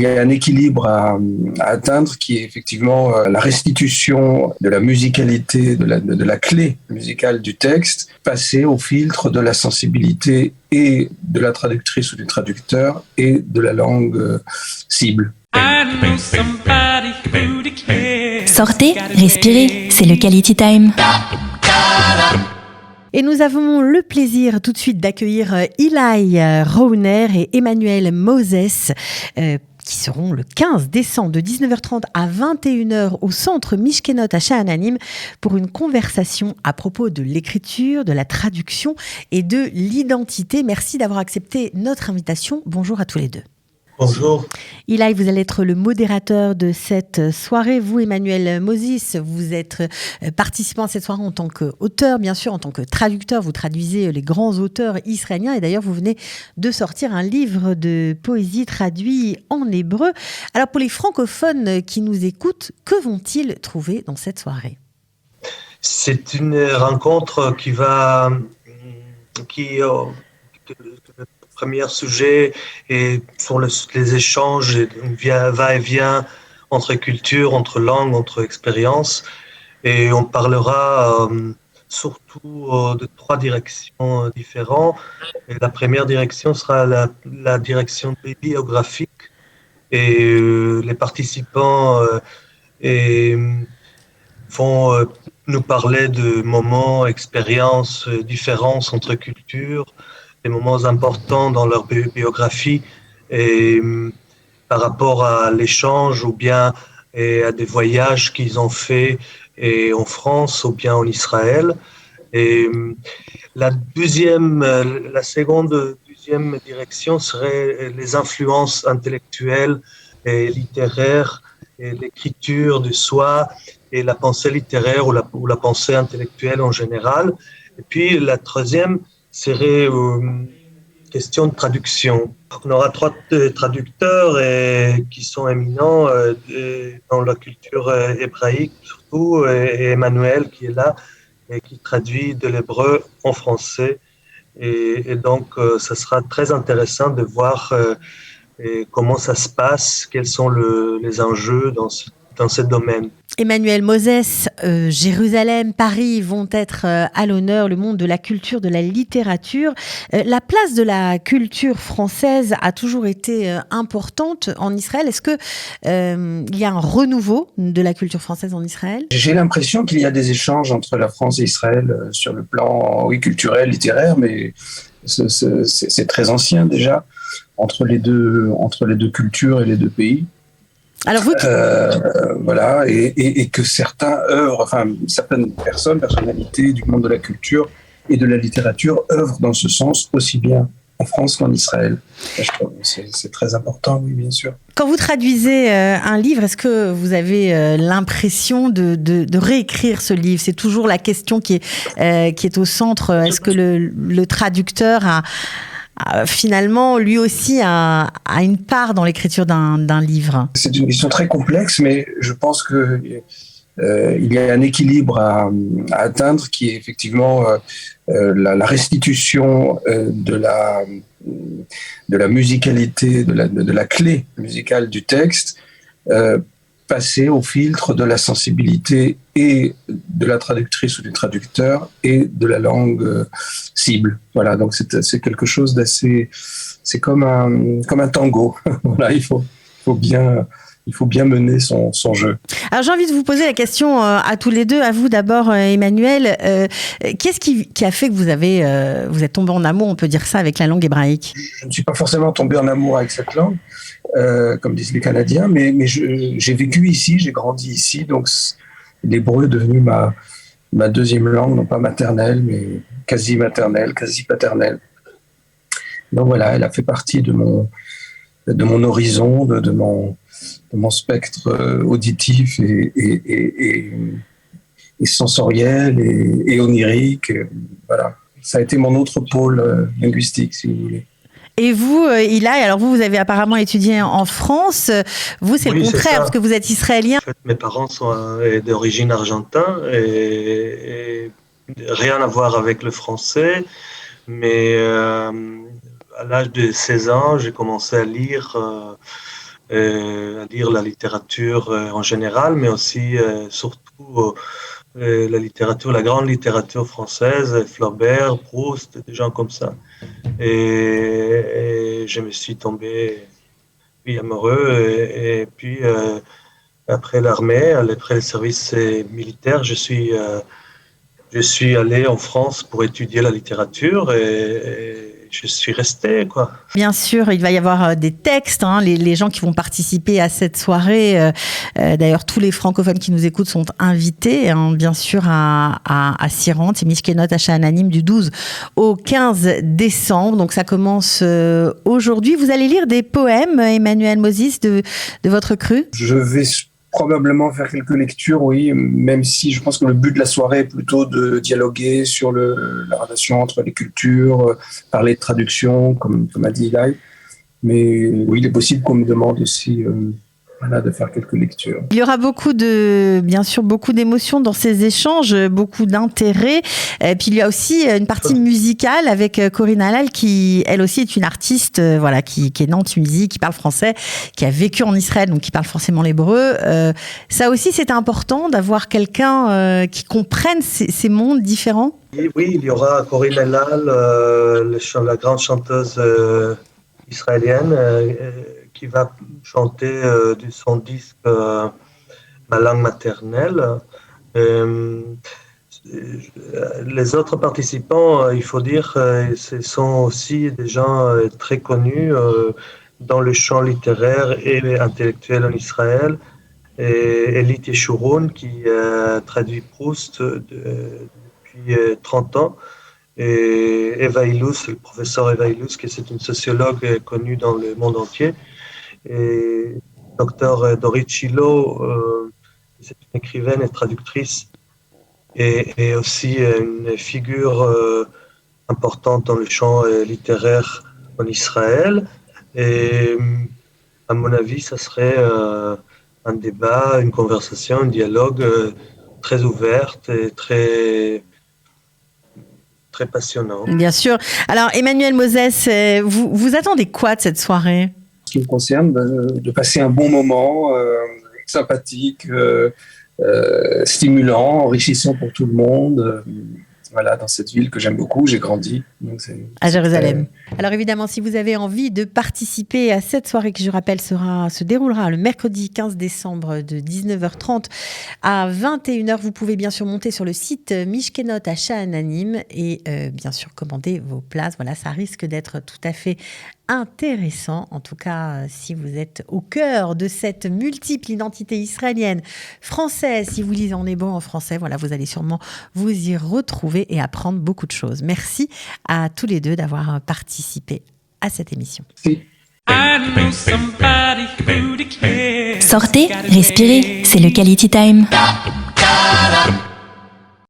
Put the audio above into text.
il y a un équilibre à atteindre qui est effectivement la restitution de la musicalité, de la clé musicale du texte, passée au filtre de la sensibilité et de la traductrice ou du traducteur et de la langue cible. Sortez, respirez, c'est le Quality Time. Et nous avons le plaisir tout de suite d'accueillir Eli Rauner et Emmanuel Moses qui seront le 15 décembre de 19h30 à 21h au centre Mishkenot à Sha'ananim pour une conversation à propos de l'écriture, de la traduction et de l'identité. Merci d'avoir accepté notre invitation. Bonjour à tous les deux. Bonjour. Eli, vous allez être le modérateur de cette soirée. Vous, Emmanuel Moses, vous êtes participant à cette soirée en tant qu'auteur, bien sûr, en tant que traducteur. Vous traduisez les grands auteurs israéliens et d'ailleurs, vous venez de sortir un livre de poésie traduit en hébreu. Alors, pour les francophones qui nous écoutent, que vont-ils trouver dans cette soirée ? C'est une rencontre le premier sujet est sur les échanges, va-et-vient entre cultures, entre langues, entre expériences. Et on parlera surtout de 3 directions différentes. Et la première direction sera la direction biographique. Et les participants vont nous parler de moments, expériences, différences entre cultures, des moments importants dans leur biographie et par rapport à l'échange ou bien à des voyages qu'ils ont faits en France ou bien en Israël. Et deuxième direction serait les influences intellectuelles et littéraires et l'écriture de soi et la pensée littéraire ou la pensée intellectuelle en général. Et puis la troisième serait question de traduction. On aura 3 traducteurs qui sont éminents dans la culture hébraïque surtout, et Emmanuel qui est là et qui traduit de l'hébreu en français. Et donc, ça sera très intéressant de voir comment ça se passe, quels sont les enjeux dans ce domaine. Emmanuel Moses, Jérusalem, Paris vont être à l'honneur, le monde de la culture, de la littérature. La place de la culture française a toujours été importante en Israël. Est-ce que il y a un renouveau de la culture française en Israël ? J'ai l'impression qu'il y a des échanges entre la France et Israël sur le plan culturel, littéraire, mais c'est très ancien déjà entre les deux cultures et les 2 pays. Alors vous voilà, et que certaines personnalités du monde de la culture et de la littérature œuvrent dans ce sens aussi bien en France qu'en Israël. Je trouve que c'est très important, oui, bien sûr. Quand vous traduisez un livre, est-ce que vous avez l'impression de réécrire ce livre ? C'est toujours la question qui est au centre. Est-ce que le traducteur finalement, lui aussi a une part dans l'écriture d'un livre ? C'est une question très complexe, mais je pense que il y a un équilibre à atteindre qui est effectivement la restitution de la musicalité, de la clé musicale du texte, passée au filtre de la sensibilité et de la traductrice ou du traducteur et de la langue cible. Voilà, donc c'est quelque chose d'assez... C'est comme un tango. Voilà, il faut bien mener son jeu. Alors j'ai envie de vous poser la question à tous les deux, à vous d'abord Emmanuel. Qu'est-ce qui a fait que vous êtes tombé en amour, on peut dire ça, avec la langue hébraïque ? Je ne suis pas forcément tombé en amour avec cette langue, comme disent les Canadiens, mais j'ai vécu ici, j'ai grandi ici, donc l'hébreu est devenu ma deuxième langue, non pas maternelle, mais quasi maternelle, quasi paternelle. Donc voilà, elle a fait partie de mon horizon, de mon spectre auditif et sensoriel et onirique. Voilà, ça a été mon autre pôle linguistique, si vous voulez. Et vous, Eli, alors vous avez apparemment étudié en France. Vous, c'est le contraire, parce que vous êtes israélien. En fait, mes parents sont d'origine argentine et rien à voir avec le français. Mais à l'âge de 16 ans, j'ai commencé à lire à lire la littérature en général, mais aussi surtout la grande littérature française, Flaubert, Proust, des gens comme ça. Et je me suis tombé amoureux. Et puis, après l'armée, après le service militaire, je suis allé en France pour étudier la littérature et je suis resté, quoi. Bien sûr, il va y avoir des textes, les gens qui vont participer à cette soirée. D'ailleurs, tous les francophones qui nous écoutent sont invités, bien sûr, à Sirente, c'est Mishkenot Hashananim du 12 au 15 décembre. Donc, ça commence aujourd'hui. Vous allez lire des poèmes, Emmanuel Moses, de votre cru? Je vais probablement faire quelques lectures, oui, même si je pense que le but de la soirée est plutôt de dialoguer sur la relation entre les cultures, parler de traduction, comme a dit Eli. Mais oui, il est possible qu'on me demande aussi de faire quelques lectures. Il y aura bien sûr beaucoup d'émotions dans ces échanges, beaucoup d'intérêt. Et puis il y a aussi une partie musicale avec Corinne Halal qui, elle aussi, est une artiste, qui est née en Tunisie, qui parle français, qui a vécu en Israël, donc qui parle forcément l'hébreu. Ça aussi, c'est important d'avoir quelqu'un qui comprenne ces mondes différents. Oui, il y aura Corinne Halal, la grande chanteuse israélienne, qui va chanter de son disque Ma langue maternelle. Les autres participants, il faut dire, ce sont aussi des gens très connus dans le champ littéraire et intellectuel en Israël. Et Elie Yeshurun, qui traduit Proust depuis 30 ans. Et Eva Illouz, le professeur Eva Illouz, qui est une sociologue connue dans le monde entier. Et Dr Dorit Shilo, c'est une écrivaine et traductrice et aussi une figure importante dans le champ littéraire en Israël. Et à mon avis, ça serait un débat, une conversation, un dialogue très ouverte et très passionnant. Bien sûr. Alors, Emmanuel Moses, vous attendez quoi de cette soirée? Ce qui me concerne, de passer un bon moment, sympathique, stimulant, enrichissant pour tout le monde. Dans cette ville que j'aime beaucoup, j'ai grandi. Donc à Jérusalem. Alors évidemment, si vous avez envie de participer à cette soirée qui, je rappelle, se déroulera le mercredi 15 décembre de 19h30 à 21h, vous pouvez bien sûr monter sur le site Mishkenot Hashananim et bien sûr commander vos places. Voilà, ça risque d'être tout à fait intéressant, en tout cas si vous êtes au cœur de cette multiple identité israélienne, française, si vous lisez en hébreu, en français, vous allez sûrement vous y retrouver et apprendre beaucoup de choses. Merci à tous les deux d'avoir participé à cette émission. Sortez, respirez, c'est le Quality Time.